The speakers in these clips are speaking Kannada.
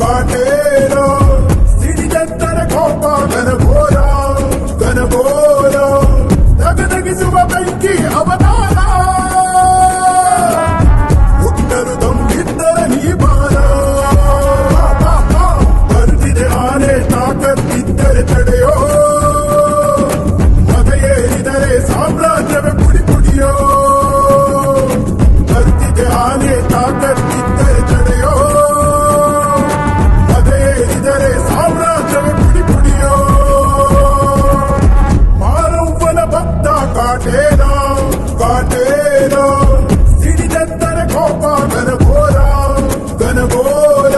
ಕಾಟೇರೋ ಸಿಡಿದಂತರ ಕೋಪ ಘನಘೋರ ಘನಘೋರ ತಗದಗಿಸುವ ಬೆಂಕಿ ಅವತಾರ ಹುಟ್ಟರು ತಂಬಿದ್ದರ ನೀ ಬಾರ ಬರ್ತಿದೆ ಆನೆ ತಾಕತ್ತಿದ್ದರೆ ತಡೆಯೋ ಮತ ಏರಿದರೆ ಸಾಮ್ರಾಜ್ಯವೇ ಪುಡಿ ಪುಡಿಯೋ ಬರ್ತಿದೆ ಆನೆ ತಾಕತ್ತಿದ್ದರೆ ತಡೆಯೋ ಮತ ಏರಿದರೆ ಸಾಮ್ರಾಜ್ಯವೇ ಪುಡಿ ಪುಡಿಯೋ ಮಾರವ್ವನ ಭಕ್ತ ಕಾಟೇರ ಕಾಟೇರ ಸಿಡಿದಂತರ ಕೋಪ ಘನಘೋರ ಘನಘೋರ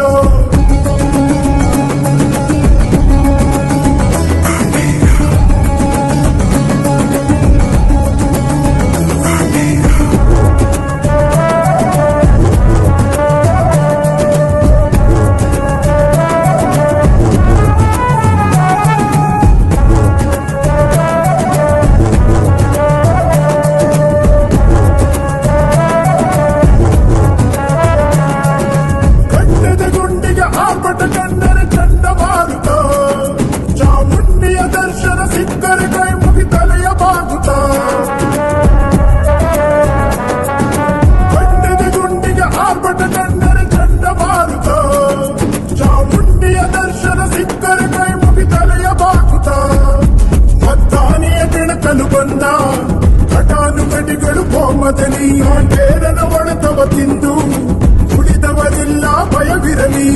ಗಂಡದ ಗುಂಡಿಗೆ ಆರ್ಭಟ ಕಂಡರೆ ಚಂಡಮಾರುತ ಚಾಮುಂಡಿಯ ದರ್ಶನ ಸಿಕ್ಕರೆ ಕೈ ಮುಗಿ ತಲೆಯ ಬಾಗುತ್ತ ಗಂಡದ ಗುಂಡಿಗೆ ಆರ್ಭಟ ಕಂಡರೆ ಚಂಡಮಾರುತ ಚಾಮುಂಡಿಯ ದರ್ಶನ ಸಿಕ್ಕರೆ ಕೈ ಮುಗಿ ತಲೆಯ ಬಾಗುತ್ತ ಮದ್ದಾನೆಯ ಕೆಣಕಲು ಬಂದ ಘಟಾನುಘಟಿಗಳು ಕೋಮದಲ್ಲಿ ಕೇರಳ ಒಡೆತವ ತಿಂದು ಉಳಿದವರಿಲ್ಲ ಭಯವಿರಲಿ